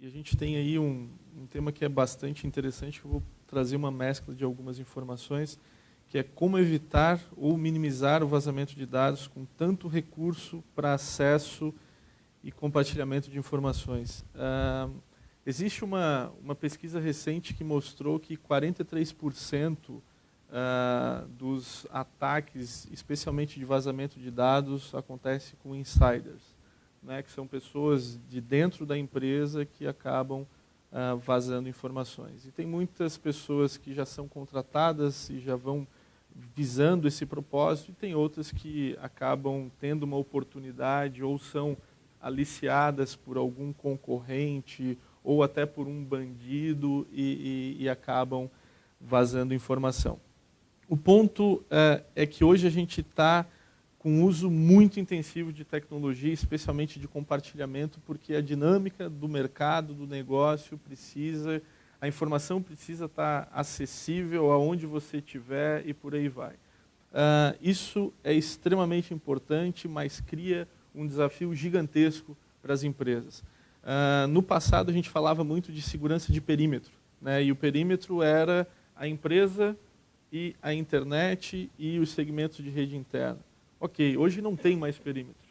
E a gente tem aí um tema que é bastante interessante, que eu vou trazer uma mescla de algumas informações, que é como evitar ou minimizar o vazamento de dados com tanto recurso para acesso e compartilhamento de informações. Existe uma pesquisa recente que mostrou que 43% dos ataques, especialmente de vazamento de dados, acontece com insiders, né, que são pessoas de dentro da empresa que acabam vazando informações. E tem muitas pessoas que já são contratadas e já vão visando esse propósito, e tem outras que acabam tendo uma oportunidade ou são aliciadas por algum concorrente ou até por um bandido e acabam vazando informação. O ponto é que hoje a gente está com um uso muito intensivo de tecnologia, especialmente de compartilhamento, porque a dinâmica do mercado, do negócio a informação precisa estar acessível aonde você estiver e por aí vai. Isso é extremamente importante, mas cria um desafio gigantesco para as empresas. No passado a gente falava muito de segurança de perímetro, né? E o perímetro era a empresa e a internet e os segmentos de rede interna. Ok, hoje não tem mais perímetro,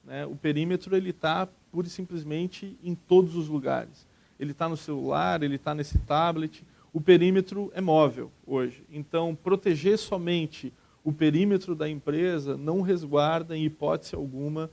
né? O perímetro está pura e simplesmente em todos os lugares. Ele está no celular, ele está nesse tablet. O perímetro é móvel hoje. Então, proteger somente o perímetro da empresa não resguarda, em hipótese alguma,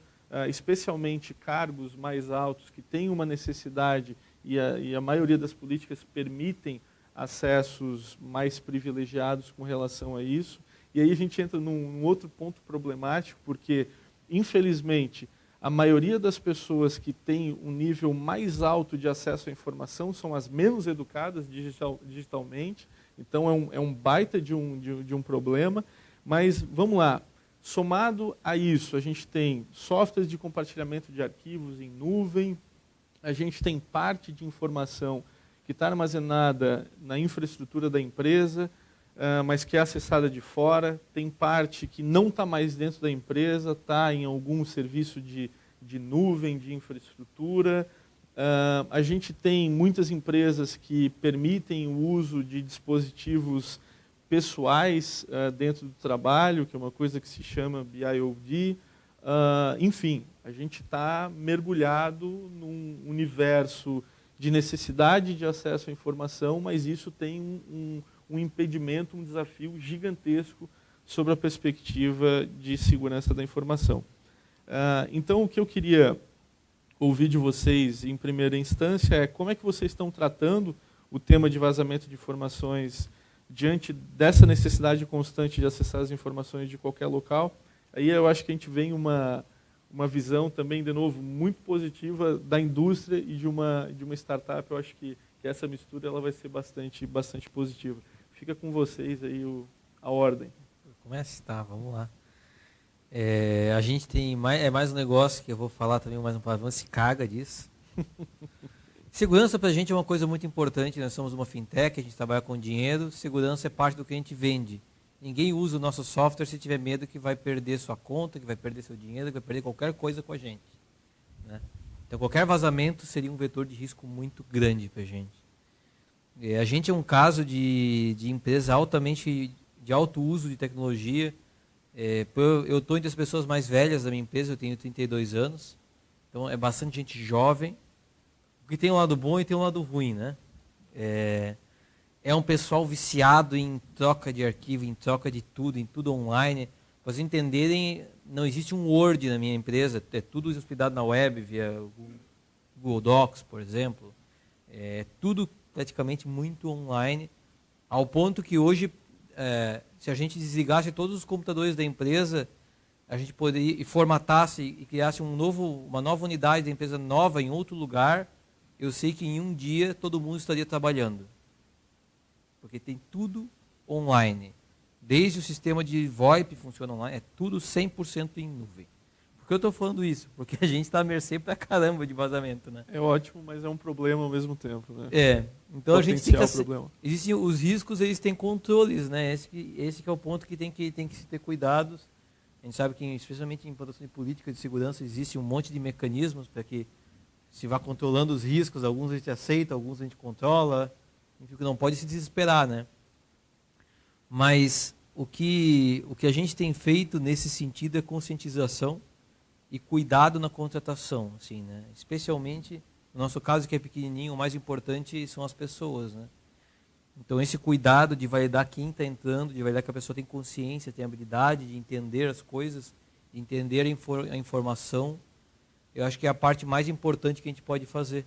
especialmente cargos mais altos que têm uma necessidade e a maioria das políticas permitem acessos mais privilegiados com relação a isso. E aí a gente entra num outro ponto problemático, porque, infelizmente, a maioria das pessoas que têm um nível mais alto de acesso à informação são as menos educadas digitalmente. Então, é um baita de um problema. Mas, vamos lá, somado a isso, a gente tem softwares de compartilhamento de arquivos em nuvem, a gente tem parte de informação que está armazenada na infraestrutura da empresa, mas que é acessada de fora, tem parte que não está mais dentro da empresa, está em algum serviço de nuvem, de infraestrutura. A gente tem muitas empresas que permitem o uso de dispositivos pessoais dentro do trabalho, que é uma coisa que se chama BIOD. Enfim, a gente está mergulhado num universo de necessidade de acesso à informação, mas isso tem um impedimento, um desafio gigantesco sobre a perspectiva de segurança da informação. Então, o que eu queria ouvir de vocês, em primeira instância, é como é que vocês estão tratando o tema de vazamento de informações diante dessa necessidade constante de acessar as informações de qualquer local. Aí eu acho que a gente vem uma visão também, de novo, muito positiva da indústria e de uma startup. Eu acho que essa mistura ela vai ser bastante positiva. Fica com vocês aí a ordem. Começa, tá, vamos lá. A gente tem mais um negócio que eu vou falar também, mais um palavrão, se caga disso. Segurança para a gente é uma coisa muito importante, nós somos uma fintech, a gente trabalha com dinheiro, segurança é parte do que a gente vende. Ninguém usa o nosso software se tiver medo que vai perder sua conta, que vai perder seu dinheiro, que vai perder qualquer coisa com a gente, né? Então qualquer vazamento seria um vetor de risco muito grande para a gente. A gente é um caso de empresa altamente de alto uso de tecnologia. Eu estou entre as pessoas mais velhas da minha empresa, eu tenho 32 anos, então é bastante gente jovem. O que tem um lado bom e tem um lado ruim, né? É um pessoal viciado em troca de arquivo, em troca de tudo, em tudo online. Para vocês entenderem, não existe um Word na minha empresa, é tudo hospedado na web, via Google Docs, por exemplo. É tudo praticamente muito online, ao ponto que hoje, se a gente desligasse todos os computadores da empresa, a gente poderia, e formatasse e criasse uma nova unidade da empresa nova em outro lugar, eu sei que em um dia todo mundo estaria trabalhando. Porque tem tudo online. Desde o sistema de VoIP funciona online, é tudo 100% em nuvem. Por que eu estou falando isso? Porque a gente está à mercê pra caramba de vazamento, né? É ótimo, mas é um problema ao mesmo tempo, né? Então a gente tem que... problema. Existem os riscos, eles têm controles, né? Esse que é o ponto que tem que se ter cuidados. A gente sabe que, especialmente em implantação de política de segurança, existe um monte de mecanismos para que se vai controlando os riscos, alguns a gente aceita, alguns a gente controla, enfim, não pode se desesperar, né? Mas o que a gente tem feito nesse sentido é conscientização e cuidado na contratação, assim, né? Especialmente no nosso caso, que é pequenininho, o mais importante são as pessoas, né? Então, esse cuidado de validar quem está entrando, de validar que a pessoa tem consciência, tem habilidade de entender as coisas, de entender a informação, eu acho que é a parte mais importante que a gente pode fazer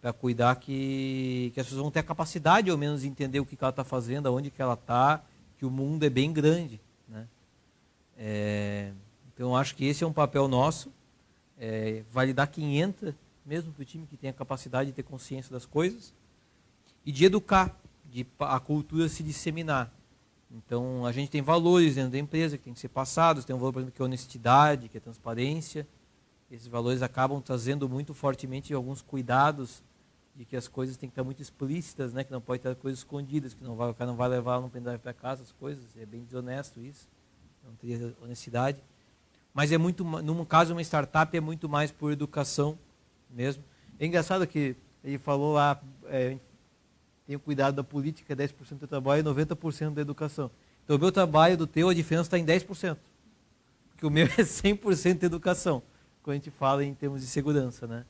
para cuidar que as pessoas vão ter a capacidade, ao menos, de entender o que ela está fazendo, aonde que ela está, que o mundo é bem grande, né? Então, eu acho que esse é um papel nosso, validar quem entra, mesmo para o time que tem a capacidade de ter consciência das coisas, e de educar, de a cultura se disseminar. Então, a gente tem valores dentro da empresa que tem que ser passados, tem um valor, por exemplo, que é honestidade, que é transparência. Esses valores acabam trazendo muito fortemente alguns cuidados de que as coisas têm que estar muito explícitas, né? Que não pode ter coisas escondidas, que o cara não vai levar um pendrive para casa, as coisas. É bem desonesto isso, não teria honestidade. Mas é muito, num caso, uma startup é muito mais por educação mesmo. É engraçado que ele falou lá, tenho cuidado da política, 10% do trabalho e 90% da educação. Então, o meu trabalho do teu, a diferença está em 10%. Porque o meu é 100% educação, quando a gente fala em termos de segurança, né?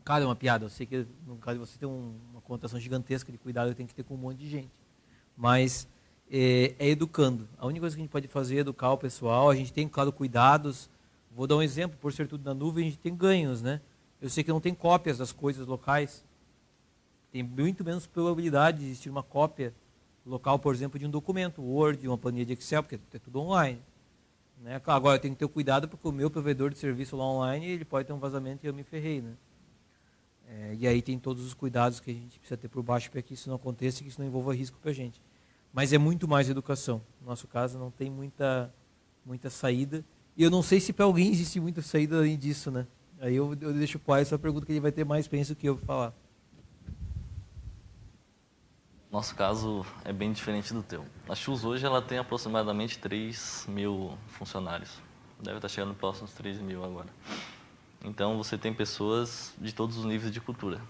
Cara, é uma piada. Eu sei que, no caso, você tem uma conotação gigantesca de cuidado que tem que ter com um monte de gente. Mas é educando. A única coisa que a gente pode fazer é educar o pessoal. A gente tem, claro, cuidados. Vou dar um exemplo. Por ser tudo na nuvem, a gente tem ganhos, né? Eu sei que não tem cópias das coisas locais. Tem muito menos probabilidade de existir uma cópia local, por exemplo, de um documento, Word, uma planilha de Excel, porque é tudo online, né? Agora, eu tenho que ter cuidado porque o meu provedor de serviço lá online, ele pode ter um vazamento e eu me ferrei, né? E aí tem todos os cuidados que a gente precisa ter por baixo para que isso não aconteça e que isso não envolva risco para a gente. Mas é muito mais educação. No nosso caso, não tem muita saída. E eu não sei se para alguém existe muita saída além disso, né? Aí eu deixo para essa pergunta que ele vai ter mais experiência do que eu para falar. Nosso caso é bem diferente do teu. A Chus hoje ela tem aproximadamente 3 mil funcionários. Deve estar chegando nos próximos 3 mil agora. Então você tem pessoas de todos os níveis de cultura.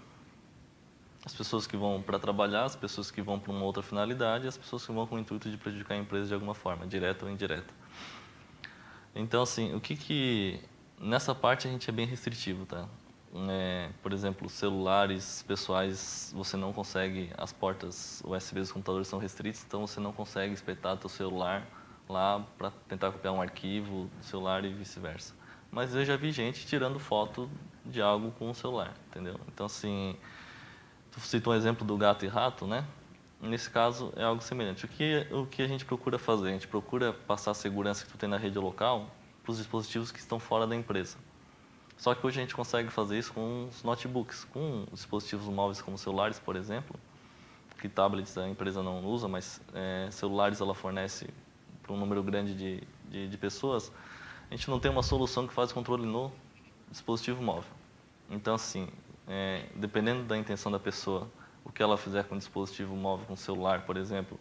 As pessoas que vão para trabalhar, as pessoas que vão para uma outra finalidade, e as pessoas que vão com o intuito de prejudicar a empresa de alguma forma, direta ou indireta. Então, assim, nessa parte a gente é bem restritivo, tá? Por exemplo, celulares pessoais, você não consegue, as portas USB dos computadores são restritas, então você não consegue espetar seu celular lá para tentar copiar um arquivo do celular e vice-versa. Mas eu já vi gente tirando foto de algo com o celular, entendeu? Então, assim, tu citou um exemplo do gato e rato, né? Nesse caso é algo semelhante. O que a gente procura fazer? A gente procura passar a segurança que tu tem na rede local para os dispositivos que estão fora da empresa. Só que hoje a gente consegue fazer isso com os notebooks, com os dispositivos móveis como celulares, por exemplo, que tablets a empresa não usa, mas celulares ela fornece para um número grande de pessoas. A gente não tem uma solução que faz controle no dispositivo móvel. Então, assim, dependendo da intenção da pessoa, o que ela fizer com o dispositivo móvel, com o celular, por exemplo,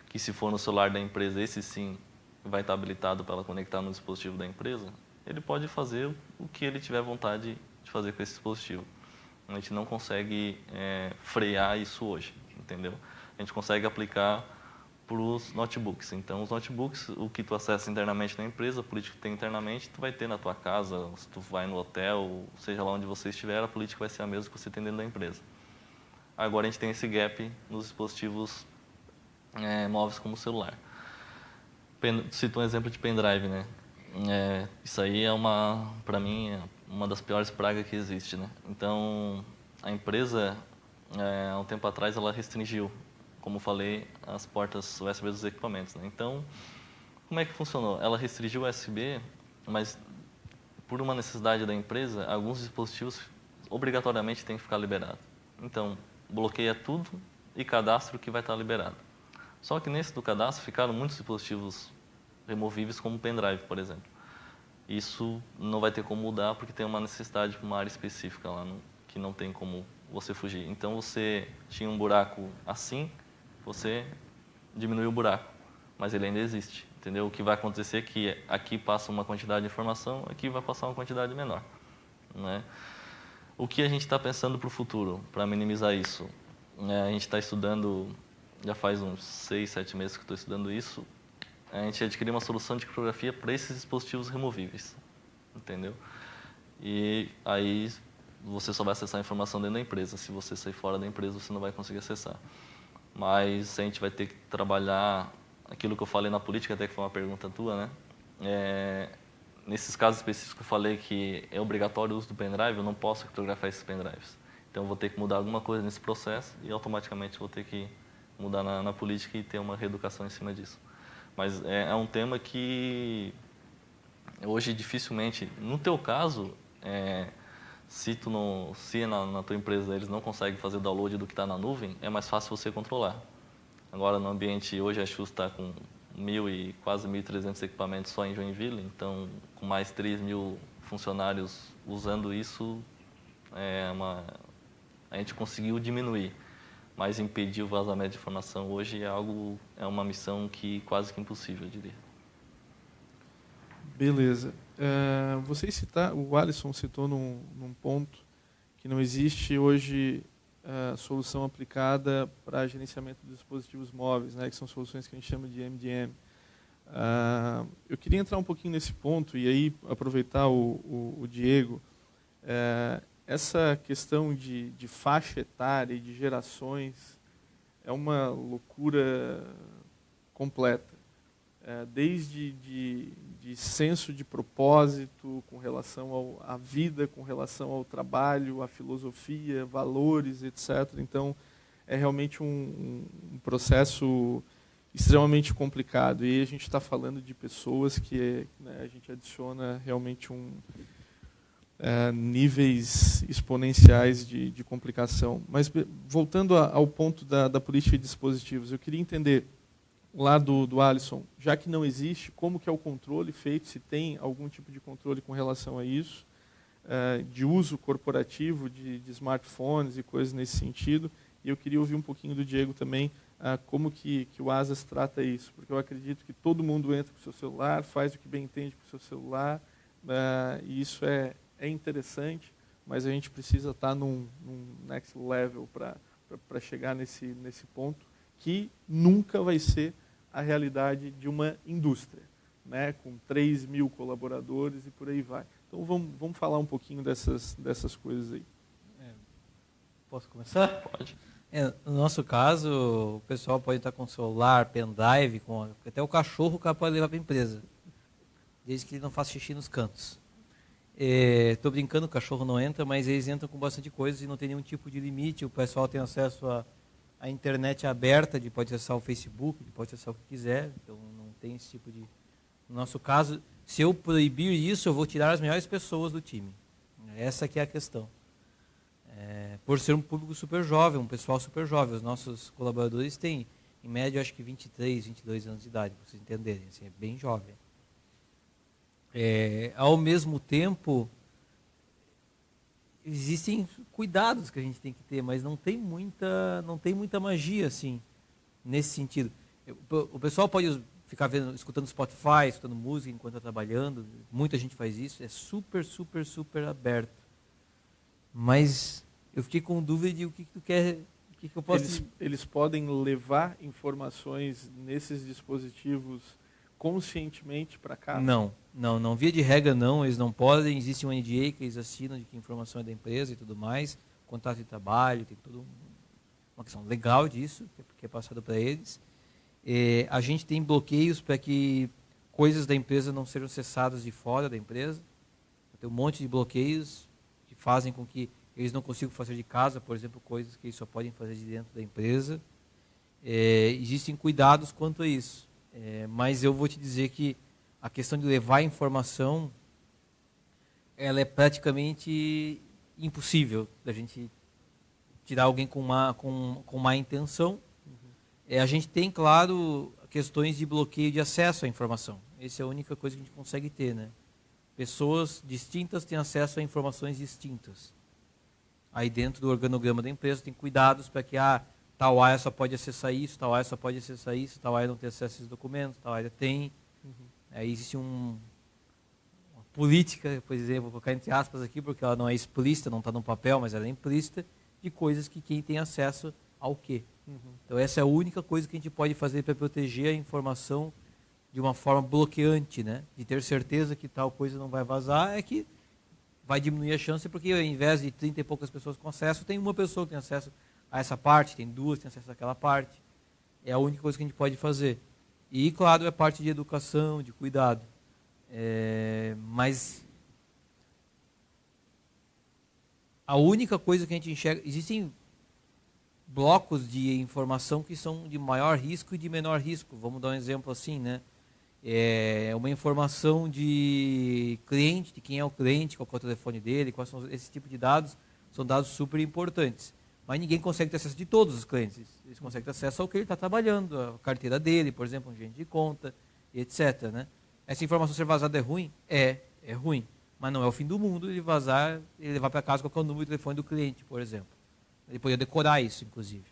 que se for no celular da empresa, esse sim vai estar habilitado para ela conectar no dispositivo da empresa, ele pode fazer o que ele tiver vontade de fazer com esse dispositivo. A gente não consegue frear isso hoje, entendeu? A gente consegue aplicar para os notebooks. Então, os notebooks, o que tu acessa internamente na empresa, a política que tem internamente, tu vai ter na tua casa, se tu vai no hotel, seja lá onde você estiver, a política vai ser a mesma que você tem dentro da empresa. Agora, a gente tem esse gap nos dispositivos móveis como o celular. Cito um exemplo de pendrive, né? Isso aí para mim, uma das piores pragas que existe, né? Então, a empresa, há um tempo atrás, ela restringiu, como falei, as portas USB dos equipamentos, né? Então, como é que funcionou? Ela restringiu o USB, mas por uma necessidade da empresa, alguns dispositivos obrigatoriamente têm que ficar liberados. Então, bloqueia tudo e cadastra o que vai estar liberado. Só que nesse do cadastro ficaram muitos dispositivos removíveis, como o pendrive, por exemplo. Isso não vai ter como mudar porque tem uma necessidade para uma área específica lá, que não tem como você fugir. Então, você tinha um buraco assim, você diminuiu o buraco, mas ele ainda existe, entendeu? O que vai acontecer é que aqui passa uma quantidade de informação, aqui vai passar uma quantidade menor. né? O que a gente está pensando para o futuro, para minimizar isso? A gente está estudando, já faz uns 6, 7 meses que estou estudando isso, a gente adquiriu uma solução de criptografia para esses dispositivos removíveis, entendeu? E aí você só vai acessar a informação dentro da empresa. Se você sair fora da empresa, você não vai conseguir acessar. Mas a gente vai ter que trabalhar aquilo que eu falei na política, até que foi uma pergunta tua, né? Nesses casos específicos que eu falei que é obrigatório o uso do pendrive, eu não posso criptografar esses pendrives. Então eu vou ter que mudar alguma coisa nesse processo e automaticamente vou ter que mudar na política e ter uma reeducação em cima disso. Mas é um tema que hoje dificilmente, no teu caso, se na tua empresa eles não conseguem fazer o download do que está na nuvem, é mais fácil você controlar. Agora no ambiente, hoje a Chus está com 1.000 e quase 1.300 equipamentos só em Joinville, então com mais 3.000 funcionários usando isso, a gente conseguiu diminuir. Mas impedir o vazamento de informação hoje é uma missão que quase que impossível, eu diria. Beleza. O Alisson citou num ponto que não existe hoje solução aplicada para gerenciamento de dispositivos móveis, né, que são soluções que a gente chama de MDM. Eu queria entrar um pouquinho nesse ponto e aí aproveitar o Diego. Essa questão de faixa etária e de gerações é uma loucura completa. Desde de senso de propósito com relação à vida, com relação ao trabalho, à filosofia, valores, etc. Então, é realmente um processo extremamente complicado. E a gente está falando de pessoas que a gente adiciona realmente níveis exponenciais de complicação. Mas, voltando ao ponto da política de dispositivos, eu queria entender, lá do Alisson, já que não existe, como que é o controle feito, se tem algum tipo de controle com relação a isso, de uso corporativo de smartphones e coisas nesse sentido. E eu queria ouvir um pouquinho do Diego também, como que o ASAS trata isso, porque eu acredito que todo mundo entra com o seu celular, faz o que bem entende com o seu celular, e isso é interessante, mas a gente precisa estar num next level para chegar nesse ponto, que nunca vai ser a realidade de uma indústria, né, com 3.000 colaboradores e por aí vai. Então vamos falar um pouquinho dessas coisas aí. Posso começar? Pode. No nosso caso, o pessoal pode estar com celular, pendrive, até o cachorro o cara pode levar para a empresa, desde que ele não faça xixi nos cantos. Estou brincando, o cachorro não entra, mas eles entram com bastante coisa e não tem nenhum tipo de limite. O pessoal tem acesso a internet aberta, pode acessar o Facebook, pode acessar o que quiser, então não tem esse tipo de... No nosso caso, se eu proibir isso, eu vou tirar as melhores pessoas do time. Essa que é a questão. Por ser um público super jovem, um pessoal super jovem, os nossos colaboradores têm, em média, acho que 23, 22 anos de idade, para vocês entenderem, assim, é bem jovem. Ao mesmo tempo, existem cuidados que a gente tem que ter, mas não tem muita magia assim nesse sentido. O pessoal pode ficar escutando Spotify, escutando música enquanto está trabalhando. Muita gente faz isso. É super, super, super aberto. Mas eu fiquei com dúvida de o que tu quer, o que eu posso... Eles podem levar informações nesses dispositivos conscientemente para casa? Não. Via de regra, não. Eles não podem. Existe um NDA que eles assinam de que a informação é da empresa e tudo mais. Contrato de trabalho, tem toda uma questão legal disso, que é passado para eles. A gente tem bloqueios para que coisas da empresa não sejam acessadas de fora da empresa. Tem um monte de bloqueios que fazem com que eles não consigam fazer de casa, por exemplo, coisas que eles só podem fazer de dentro da empresa. Existem cuidados quanto a isso. Mas eu vou te dizer que a questão de levar informação, ela é praticamente impossível da gente tirar alguém com má intenção. A gente tem, claro, questões de bloqueio de acesso à informação. Essa é a única coisa que a gente consegue ter, né? Pessoas distintas têm acesso a informações distintas. Aí dentro do organograma da empresa tem cuidados para que tal área só pode acessar isso, tal área só pode acessar isso, tal área não tem acesso a esses documentos, tal área tem. Aí existe uma política, por exemplo, vou colocar entre aspas aqui, porque ela não é explícita, não está no papel, mas ela é implícita, de coisas que quem tem acesso ao quê. Então essa é a única coisa que a gente pode fazer para proteger a informação de uma forma bloqueante, né? De ter certeza que tal coisa não vai vazar, é que vai diminuir a chance, porque ao invés de 30 e poucas pessoas com acesso, tem uma pessoa que tem acesso a essa parte, tem duas que tem acesso àquela parte. É a única coisa que a gente pode fazer. E, claro, é parte de educação, de cuidado. Mas a única coisa que a gente enxerga... Existem blocos de informação que são de maior risco e de menor risco. Vamos dar um exemplo assim, né? É uma informação de cliente, de quem é o cliente, qual é o telefone dele, quais são esse tipo de dados, são dados super importantes. Mas ninguém consegue ter acesso de todos os clientes. Eles conseguem ter acesso ao que ele está trabalhando, a carteira dele, por exemplo, um gerente de conta, etc. Né? Essa informação ser vazada é ruim? É ruim. Mas não é o fim do mundo ele vazar, ele levar para casa qual é o número de telefone do cliente, por exemplo. Ele poderia decorar isso, inclusive.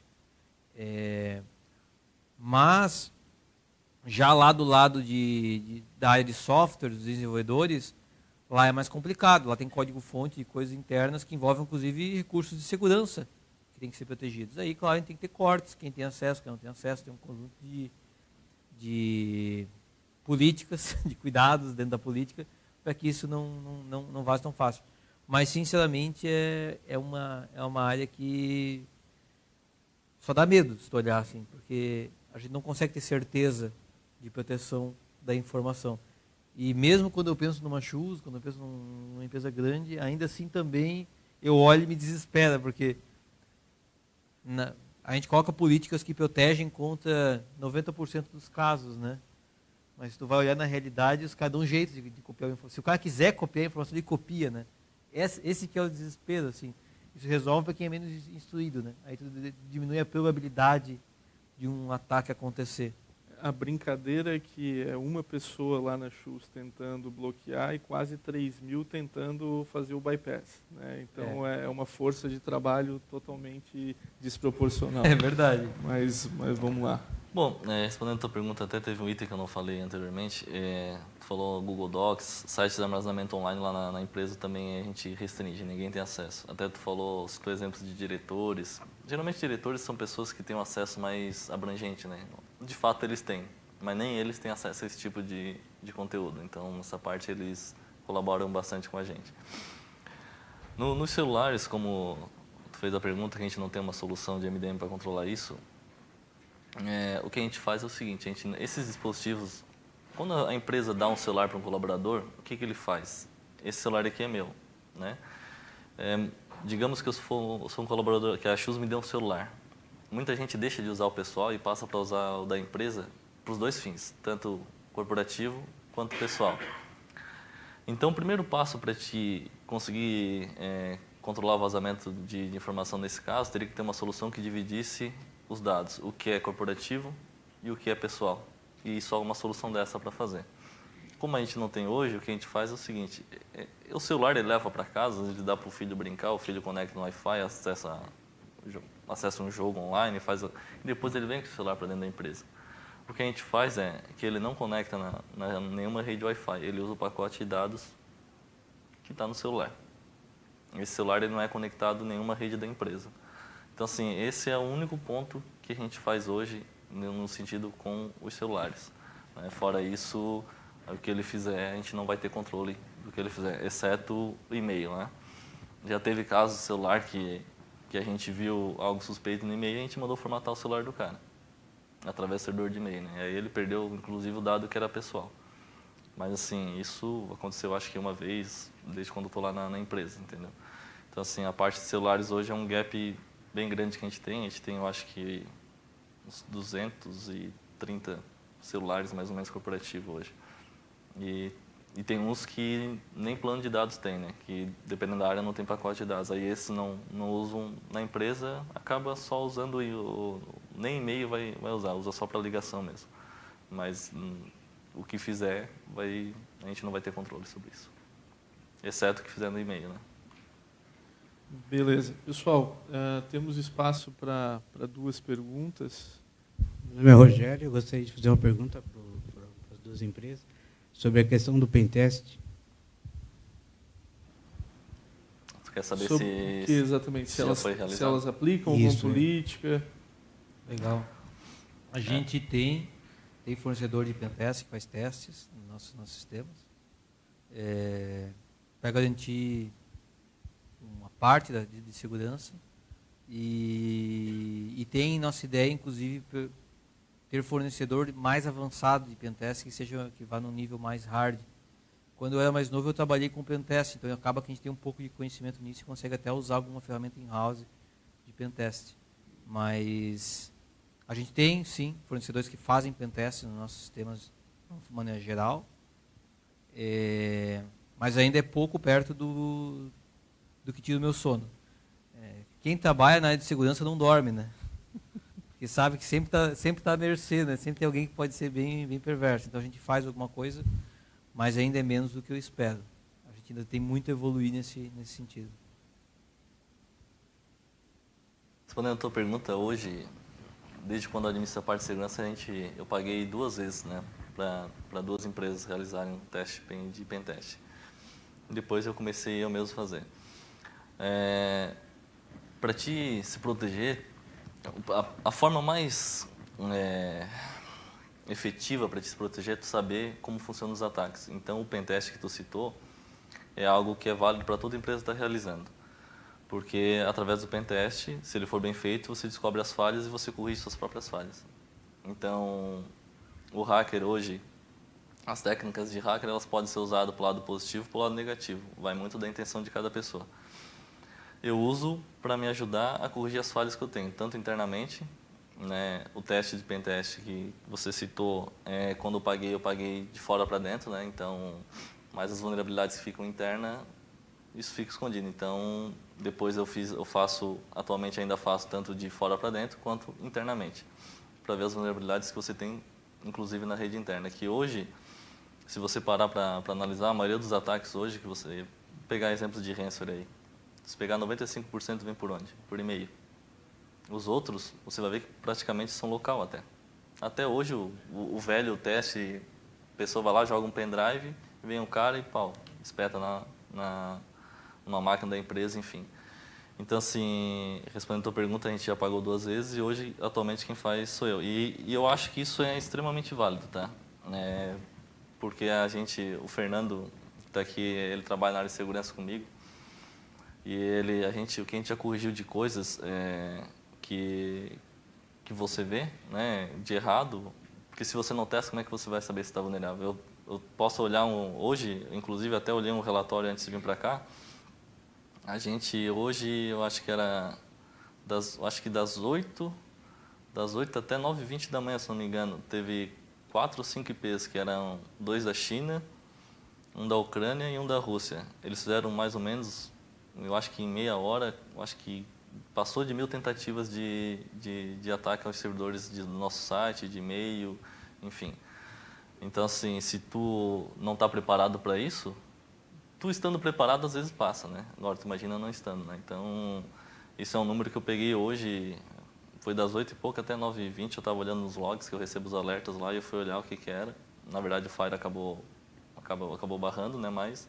Mas, já lá do lado da área de software, dos desenvolvedores, lá é mais complicado. Lá tem código-fonte e coisas internas que envolvem, inclusive, recursos de segurança que tem que ser protegidos. Aí, claro, a gente tem que ter cortes, quem tem acesso, quem não tem acesso, tem um conjunto de políticas, de cuidados dentro da política, para que isso não vaze tão fácil. Mas, sinceramente, é uma área que só dá medo se tu olhar assim, porque a gente não consegue ter certeza de proteção da informação. E mesmo quando eu penso numa Shoes, quando eu penso numa empresa grande, ainda assim também eu olho e me desespero, porque a gente coloca políticas que protegem contra 90% dos casos, né? Mas se tu vai olhar na realidade, os caras dão um jeito de copiar a informação. Se o cara quiser copiar a informação, ele copia, né? Esse que é o desespero, assim. Isso resolve para quem é menos instruído, né? Aí tu diminui a probabilidade de um ataque acontecer. A brincadeira é que é uma pessoa lá na Shoes tentando bloquear e quase 3.000 tentando fazer o bypass, né? Então é uma força de trabalho totalmente desproporcional. É verdade. Mas vamos lá. Bom, respondendo a tua pergunta, até teve um item que eu não falei anteriormente. Tu falou Google Docs, sites de armazenamento online lá na empresa também a gente restringe, ninguém tem acesso. Até tu falou, citou exemplos de diretores. Geralmente diretores são pessoas que têm um acesso mais abrangente, né? De fato eles têm, mas nem eles têm acesso a esse tipo de conteúdo. Então, nessa parte eles colaboram bastante com a gente. Nos celulares, como tu fez a pergunta, que a gente não tem uma solução de MDM para controlar isso, o que a gente faz é o seguinte, esses dispositivos, quando a empresa dá um celular para um colaborador, o que ele faz? Esse celular aqui é meu, né? Digamos que eu sou um colaborador, que a Shoes me deu um celular. Muita gente deixa de usar o pessoal e passa para usar o da empresa para os dois fins, tanto corporativo quanto pessoal. Então, o primeiro passo para te conseguir controlar o vazamento de informação nesse caso, teria que ter uma solução que dividisse os dados, o que é corporativo e o que é pessoal. E só uma solução dessa para fazer. Como a gente não tem hoje, o que a gente faz é o seguinte, o celular ele leva para casa, ele dá para o filho brincar, o filho conecta no Wi-Fi, acessa um jogo online, e depois ele vem com o celular para dentro da empresa. O que a gente faz é que ele não conecta nenhuma rede Wi-Fi, ele usa o pacote de dados que está no celular. Esse celular ele não é conectado a nenhuma rede da empresa. Então, assim, esse é o único ponto que a gente faz hoje no sentido com os celulares. Fora isso, o que ele fizer, a gente não vai ter controle do que ele fizer, exceto o e-mail, né? Já teve casos de celular que a gente viu algo suspeito no e-mail e a gente mandou formatar o celular do cara, através do servidor de e-mail, né? Aí ele perdeu, inclusive, o dado que era pessoal. Mas, assim, isso aconteceu, acho que uma vez, desde quando eu estou lá na empresa, entendeu? Então, assim, a parte de celulares hoje é um gap bem grande que a gente tem. A gente tem, eu acho que, uns 230 celulares, mais ou menos, corporativos hoje. E tem uns que nem plano de dados tem, né? Que, dependendo da área, não tem pacote de dados. Aí, esses não usam na empresa, acaba só usando, nem e-mail vai usar, usa só para ligação mesmo. Mas o que fizer, a gente não vai ter controle sobre isso. Exceto o que fizer no e-mail, né? Beleza. Pessoal, temos espaço para duas perguntas. Meu nome é Rogério, eu gostaria de fazer uma pergunta para as duas empresas sobre a questão do pentest. Quer saber Sobre se... o que exatamente? se já foi realizado. Se elas aplicam Isso, alguma política? Legal. A gente tem fornecedor de pentest que faz testes nos nossos sistemas. Para garantir uma parte de segurança. E tem nossa ideia, inclusive, ter fornecedor mais avançado de pentest que vá num nível mais hard. Quando eu era mais novo, eu trabalhei com pentest, então acaba que a gente tem um pouco de conhecimento nisso e consegue até usar alguma ferramenta in-house de pentest. Mas a gente tem, sim, fornecedores que fazem pentest nos nossos sistemas de maneira geral, mas ainda é pouco perto do que tira o meu sono. Quem trabalha na área de segurança não dorme, né? Porque sabe que sempre tá à mercê, né? Sempre tem alguém que pode ser bem perverso. Então a gente faz alguma coisa, mas ainda é menos do que eu espero. A gente ainda tem muito a evoluir nesse sentido. Respondendo a tua pergunta, hoje, desde quando eu administro a parte de segurança, eu paguei 2 vezes, né, para 2 empresas realizarem um teste de pentest. Depois eu comecei eu mesmo fazer. Para te se proteger, a forma mais efetiva para te se proteger é tu saber como funcionam os ataques. Então, o pentest que tu citou é algo que é válido para toda empresa estar realizando. Porque, através do pentest, se ele for bem feito, você descobre as falhas e você corrige suas próprias falhas. Então, o hacker hoje, as técnicas de hacker, elas podem ser usadas para o lado positivo e para o lado negativo. Vai muito da intenção de cada pessoa. Eu uso para me ajudar a corrigir as falhas que eu tenho, tanto internamente, né, o teste de pentest que você citou, quando eu paguei de fora para dentro, né, então, mas as vulnerabilidades que ficam internas, isso fica escondido. Então, depois atualmente ainda faço tanto de fora para dentro quanto internamente, para ver as vulnerabilidades que você tem, inclusive na rede interna, que hoje, se você parar para analisar, a maioria dos ataques hoje, que você pegar exemplos de ransomware aí, se pegar 95% vem por onde? Por e-mail. Os outros, você vai ver que praticamente são local até. Até hoje, o velho teste, a pessoa vai lá, joga um pendrive, vem um cara e pau, espeta numa máquina da empresa, enfim. Então, assim, respondendo a tua pergunta, a gente já pagou 2 vezes e hoje, atualmente, quem faz sou eu. E eu acho que isso é extremamente válido, tá? Porque o Fernando está aqui, ele trabalha na área de segurança comigo, e o que a gente já corrigiu de coisas que você vê, né, de errado, porque se você não testa, como é que você vai saber se está vulnerável? Eu posso olhar hoje, inclusive até olhei um relatório antes de vir para cá, a gente hoje, eu acho que era das 8 até 9h20 da manhã, se não me engano, teve 4 ou 5 IPs, que eram 2 da China, um da Ucrânia e um da Rússia. Eles fizeram mais ou menos, eu acho que em meia hora, eu acho que passou de 1.000 tentativas de ataque aos servidores do nosso site, de e-mail, enfim. Então, assim, se tu não está preparado para isso, tu estando preparado às vezes passa, né? Agora, tu imagina não estando, né? Então, isso é um número que eu peguei hoje, foi das 8 e pouco até 9h20, eu estava olhando nos logs, que eu recebo os alertas lá, e eu fui olhar o que era. Na verdade, o Fire acabou barrando, né? Mas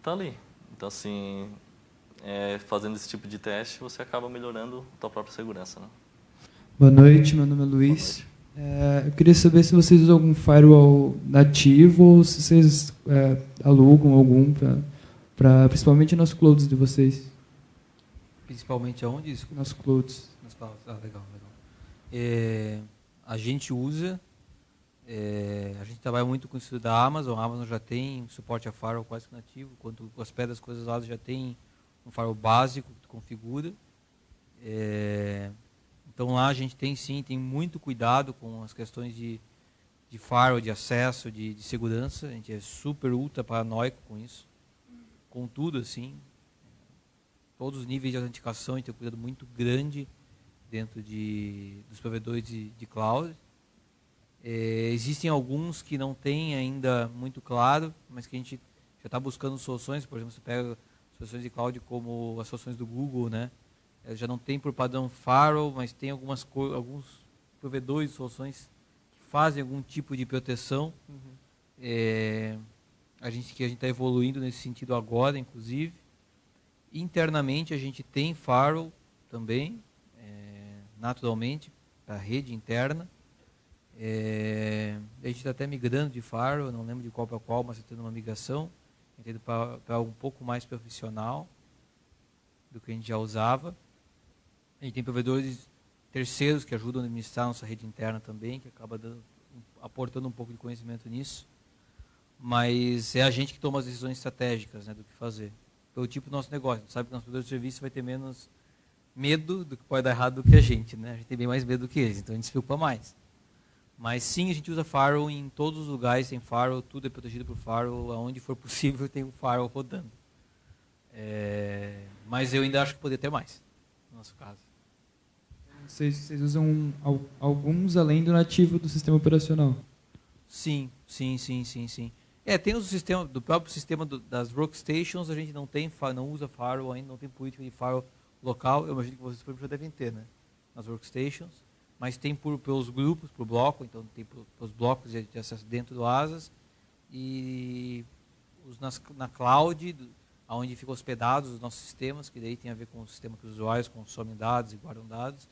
tá ali. Então, assim, fazendo esse tipo de teste, você acaba melhorando a tua própria segurança, né? Boa noite, meu nome é Luiz. Eu queria saber se vocês usam algum firewall nativo ou se vocês alugam algum, principalmente nos clouds de vocês. Principalmente aonde isso? Nos clouds. Nas clouds. Legal. A gente usa, a gente trabalha muito com isso da Amazon. A Amazon já tem suporte a firewall quase que nativo, quanto as pedras, coisas lá já tem um firewall básico que tu configura. Então lá a gente tem muito cuidado com as questões de firewall, de acesso, de segurança. A gente é super ultra paranoico com isso. Com tudo, assim, todos os níveis de autenticação, a gente tem um cuidado muito grande dentro dos provedores de cloud. Existem alguns que não têm ainda muito claro, mas que a gente já está buscando soluções. Por exemplo, você pega soluções de cloud como as soluções do Google, né? Já não tem por padrão firewall, mas tem alguns provedores de soluções que fazem algum tipo de proteção. A gente está evoluindo nesse sentido agora, inclusive. Internamente a gente tem firewall também, naturalmente, para a rede interna. A gente está até migrando de firewall, não lembro de qual para qual, mas está tendo uma migração para algo um pouco mais profissional do que a gente já usava. A gente tem provedores terceiros que ajudam a administrar a nossa rede interna também, que acaba aportando um pouco de conhecimento nisso. Mas é a gente que toma as decisões estratégicas, né, do que fazer. Pelo tipo do nosso negócio. A gente sabe que o nosso provedor de serviço vai ter menos medo do que pode dar errado do que a gente. Né? A gente tem bem mais medo do que eles, então a gente se preocupa mais. Mas sim, a gente usa firewall em todos os lugares, tem firewall, tudo é protegido por firewall, aonde for possível tem um firewall rodando. Mas eu ainda acho que poderia ter mais, no nosso caso. Vocês usam alguns além do nativo do sistema operacional? Sim. Tem o sistema, do próprio sistema das workstations, a gente não usa firewall ainda, não tem política de firewall local. Eu imagino que vocês já devem ter, né? Nas workstations. Mas tem pelos grupos, por bloco, então tem pelos blocos de acesso dentro do ASAS. E na cloud, onde ficam hospedados os nossos sistemas, que daí tem a ver com o sistema que os usuários consomem dados e guardam dados,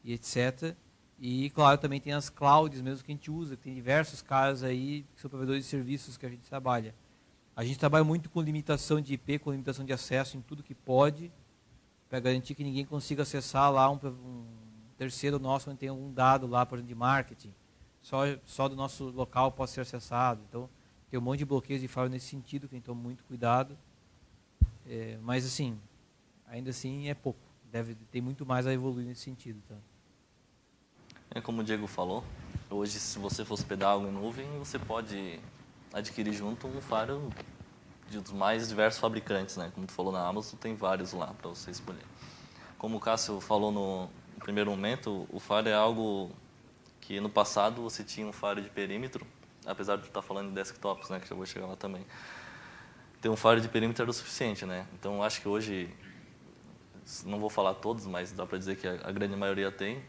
e etc. E, claro, também tem as clouds mesmo que a gente usa, que tem diversos caras aí, que são provedores de serviços que a gente trabalha. A gente trabalha muito com limitação de IP, com limitação de acesso em tudo que pode, para garantir que ninguém consiga acessar lá um terceiro nosso, onde tem algum dado lá, por exemplo, de marketing. Só do nosso local pode ser acessado. Então, tem um monte de bloqueios de firewall nesse sentido, que a gente toma muito cuidado. Mas, assim, ainda assim é pouco. Tem muito mais a evoluir nesse sentido. Tá? Como o Diego falou, hoje se você for hospedar algo em nuvem, você pode adquirir junto um firewall dos mais diversos fabricantes, né? Como tu falou na Amazon, tem vários lá para você escolher. Como o Cássio falou no primeiro momento, o firewall é algo que no passado você tinha um firewall de perímetro, apesar de tu estar falando de desktops, né? Que já vou chegar lá também. Ter um firewall de perímetro era o suficiente, né? Então acho que hoje, não vou falar todos, mas dá para dizer que a grande maioria tem.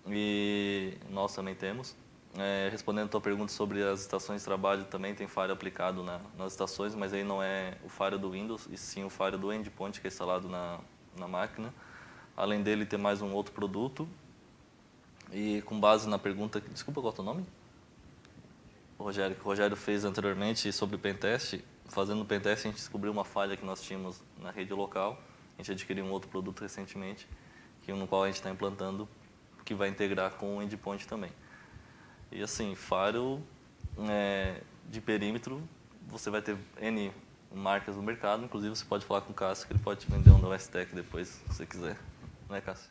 E nós também temos. Respondendo a tua pergunta sobre as estações de trabalho, também tem firewall aplicado nas estações, mas aí não é o firewall do Windows, e sim o firewall do endpoint que é instalado na máquina. Além dele, tem mais um outro produto. E com base na pergunta... Desculpa, qual é o teu nome? O Rogério, que o Rogério fez anteriormente sobre o pentest. Fazendo o pentest, a gente descobriu uma falha que nós tínhamos na rede local. A gente adquiriu um outro produto recentemente, no qual a gente está implantando, que vai integrar com o endpoint também. E assim, firewall de perímetro, você vai ter N marcas no mercado, inclusive você pode falar com o Cássio, que ele pode te vender um da Westec depois, se você quiser. Não é, Cássio?